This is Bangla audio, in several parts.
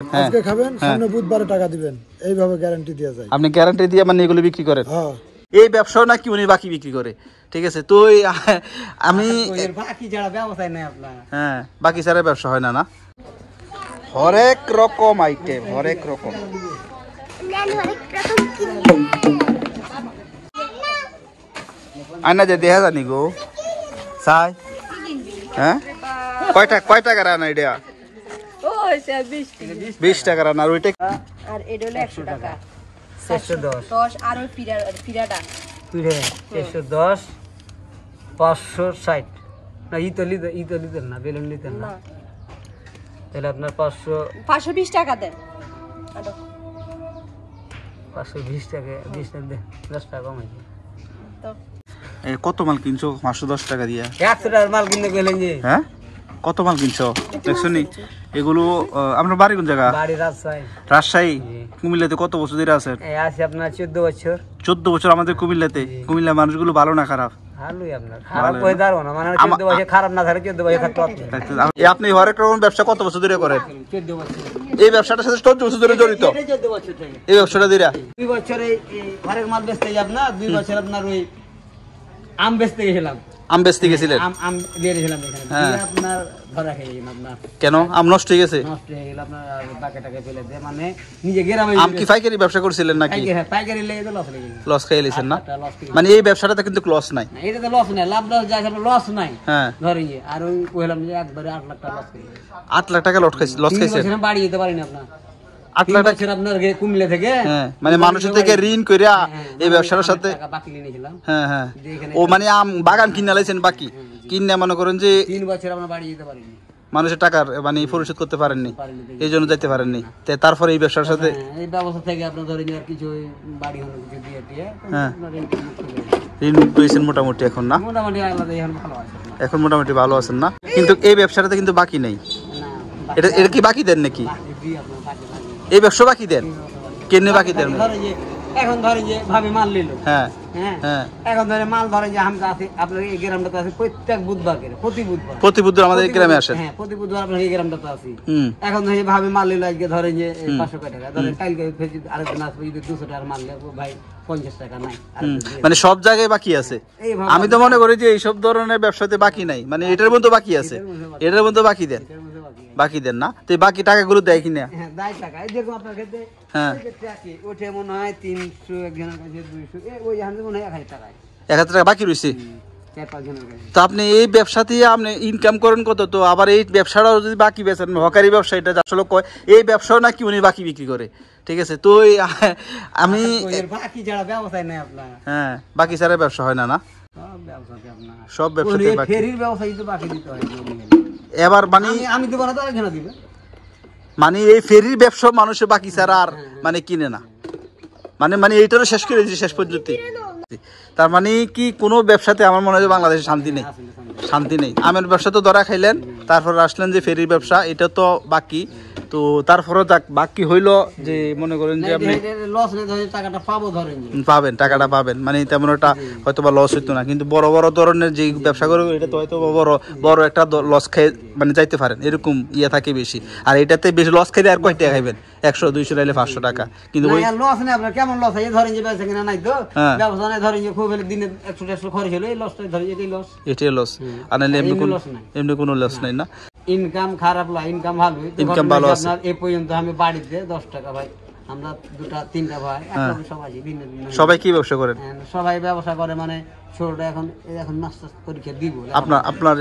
আজকে খাবেন সামনে বুধবারে টাকা দিবেন, এইভাবে গ্যারান্টি দেওয়া যায়। আপনি গ্যারান্টি দিয়ে মানে এগুলো বিক্রি করেন? হ্যাঁ। এই ব্যবসাও নাকি উনি বাকি বিক্রি করে, ঠিক আছে। তো আমি বাকি যারা ব্যবসায় নেই আপনার, হ্যাঁ বাকি ছাড়া ব্যবসা হয় না। না হরেক রকম আইটেম, হরেক রকম। আয়না যে দেখা জানি গো সাই, হ্যাঁ কয় টাকা রান এটা? 20 টাকা রান। আর ওইটা আর এটা হলো 100 টাকা। 410 আর ওই পিরাটা 410 560 না। ইতলিতে না, বেলুন নিতেন না, তাহলে আপনার 520 টাকা দেন। 520 টাকা 20 টাকা দেন, 10 টাকা কমাইছে। তো কত মাল কিনছো 510 টাকা দিয়া? 100 টাকার মাল কিনতে গেলেন যে, হ্যাঁ কত মাল কিনছো দেখছো নি? এগুলো আপনার বাড়ি কোন জায়গা? বাড়ি রাজশাহী। রাজশাহী। কুমিল্লাতে কত বছর ধরে আছেন? আছে আপনার 14 বছর। 14 বছর আমাদের কুমিল্লাতে। কুমিল্লার মানুষগুলো ভালো না খারাপ? ভালোই। আপনার খারাপ কই দাঁড়ো না, মানে 14 বছর খারাপ না থাকে, 14 বছর থাকতে আপনি। আপনি হরেক রকম ব্যবসা কত বছর ধরে করেন? 14 বছর। এই ব্যবসাটার সাথে 14 বছর ধরে জড়িত? 14 বছর থেকে এই ব্যবসাটা দিরা 2 বছরে হরেক মাল বেচতে যাই আপনার। 2 বছর আপনার ওই আম বেচতে গেছিলাম। আম বেচতে গেছিলেন? আম দিয়ে দিয়েছিলাম এখানে, দিয়ে আপনার ধরা খেয়ে গেলাম আপনার। কেন আম নষ্ট হয়ে গেছে? নষ্ট হয়ে গেল আপনার, বাকে টাকে ফেলে দিয়ে, মানে নিজে গ্রামে। আম কি পাইকারি ব্যবসা করছিলেন নাকি? পাইকারি লেগে তো লস লেগে গেছে। লস খেয়ে গেছেন না? লস। মানে এই ব্যবসাটাতে কিন্তু লস নাই। এটা তো লস নাই, লাভ লস যায়, লস নাই। হ্যাঁ ধরে গিয়ে আর ওই কইলাম যে একবারে 8 লাখ টাকা লস করে। 8 লাখ টাকা লস খাইছে। বাড়ি যেতে পারিনি আপনার। 8 লাখ টাকা আপনার কুমিল্লা থেকে, হ্যাঁ মানে মানুষের থেকে ঋণ কইরা এই ব্যবসার সাথে। টাকা বাকি নিয়েছিলাম। হ্যাঁ হ্যাঁ। ও মানে আম বাগান কিনে লাইছেন বাকি কিনে, মনে করেন যে 3 বছর আমরা বাড়ি যেতে পারিনি, মানুষের টাকার মানে পরিশোধ করতে পারেননি, এই জন্য যেতে পারেননি। তারপরে এই ব্যবসার সাথে এই ব্যবস্থা থেকে আপনার ধরে নিয়ে আর কিছু বাড়ি হলো কিছু দিয়ে দিয়ে হ্যাঁ ঋণ ঋণ পেয়েছেন মোটামুটি এখন না? মোটামুটি আলাদা এখন ভালো আছে এখন মোটামুটি ভালো আছেন না? কিন্তু এই ব্যবসাটাতে কিন্তু বাকি নেই। না। এটা কি বাকি দেন নাকি? দিই আপনার বাকি এই ব্যবসা বাকি দেন? কেন বাকি দেন? ধরেন যে এখন ধরেন যে ভাবে মাল নিল, হ্যাঁ হ্যাঁ হ্যাঁ। এখন ধরে মাল ধরেন যে আমরা আছে আপনার এই গ্রামটাতে আছে প্রত্যেক বুধবার করে, প্রতি বুধবার আমাদের এই গ্রামে আসেন? হ্যাঁ প্রতি বুধবার আপনার এই গ্রামটাতে আছি। হুম। এখন ধরে ভাবে মাল নিল আজকে ধরেন যে 500 টাকা, ধরেন কালকে আরেকদিন আসবে যদি 200 টাকার মাল নেবো ভাই 50 টাকা নাই। মানে সব জায়গায় বাকি আছে। এইভাবে আমি তো মনে করি যে এইসব ধরনের ব্যবসাতে বাকি নাই, মানে এটার মধ্যে বাকি আছে। এটার মধ্যে বাকি দেন? বাকি দেন না? তো এই বাকি টাকাগুলো দেয় কিনা? হ্যাঁ দায় টাকা এই যেরকম আপনার ক্ষেত্রে হ্যাঁ ওঠে মনে হয় 300, একজনের কাছে 200, ওই হাতে মনে হয় 1000 টাকায় 1000 টাকা বাকি রয়েছে। 4-5 জনের কাছে। তো আপনি এই ব্যবসা দিয়ে আপনি ইনকাম করেন কত? তো আবার এই ব্যবসাটাও যদি বাকি বেচেন, হকারি ব্যবসা এটা আসলে কয় এই ব্যবসাও নাকি উনি বাকি বিক্রি করে, ঠিক আছে। তো আমি বাকি যারা ব্যবসায় নেই আপনার, হ্যাঁ বাকি ছাড়া ব্যবসা হয় না। না সব ব্যবসাতে আপনার সব ব্যবসাতে বাকি। ফেরির ব্যবসায়ী তো বাকি দিতে হয়। এবার মানে আমি দেবো না তো আরেকজনে দিবে। মানে এই ফেরির ব্যবসা মানুষের বাকি ছাড়া আর মানে কিনে না, মানে এইটারও শেষ করে দিয়েছে শেষ পর্যন্ত। তার মানে কি কোনো ব্যবসাতে আমার মনে হয় বাংলাদেশে শান্তি নেই, শান্তি নেই। আমের ব্যবসা তো ধরা খাইলেন, তারপর আসলেন যে ফেরির ব্যবসা, এটা তো বাকি। তো তারপরে বাকি হইলো যে মনে করেন যে আপনি লস নেই, ধরেন টাকাটা পাবো, ধরেন পাবেন, টাকাটা পাবেন, মানে তেমন একটা হয়তো বা লস হইতো না। কিন্তু বড় বড় ধরনের যে ব্যবসা করে এটা তো হয়তো বড় একটা লস খেয়ে মানে যাইতে পারেন, এরকম ইয়ে থাকে বেশি। আর এটাতে বেশি লস খেলে আর কয় টাকা খাইবেন? 100-200 নাইলে 500 টাকা। কিন্তু লস নেই আপনার। কেমন লস হয়? ধরেন যে ব্যবসা কিনা নাই তো ব্যবসা নাই, ধরেন যে খুব দিনে 100-150 খরচ হলো, এই লসটা ধরেন এটাই লস, এটাই লস। আর নাইলে এমনি কোনো লস নাই না? ইনকাম খারাপ না, ইনকাম ভালো। ইনকাম ভালো আছে। আপনার এই পর্যন্ত আমি বাড়িতে 10 টাকা ভাই, আমরা 2-3টা ভাই একদম সবাই সবাই কি ব্যবসা করেন? সবাই ব্যবসা করে, মানে ছোটটা এখন মাস্টার্স পরীক্ষা দিব। আপনার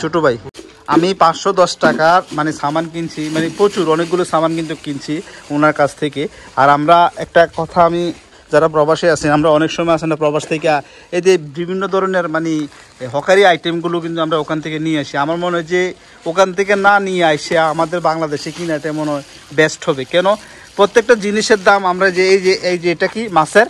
ছোট ভাই? আমি 510 টাকার মানে সামান কিনছি, মানে প্রচুর অনেকগুলো সামান কিন্তু কিনছি ওনার কাছ থেকে। আর আমরা একটা কথা, আমি যারা প্রবাসে আছেন, আমরা অনেক সময় আসেন না প্রবাস থেকে, এই যে বিভিন্ন ধরনের মানে হকারি আইটেমগুলো কিন্তু আমরা ওখান থেকে নিয়ে আসি। আমার মনে হয় যে ওখান থেকে না নিয়ে আসে আমাদের বাংলাদেশে কিনাটা মনে হয় বেস্ট হবে। কেন? প্রত্যেকটা জিনিসের দাম আমরা যে এই যে এটা কি মাছের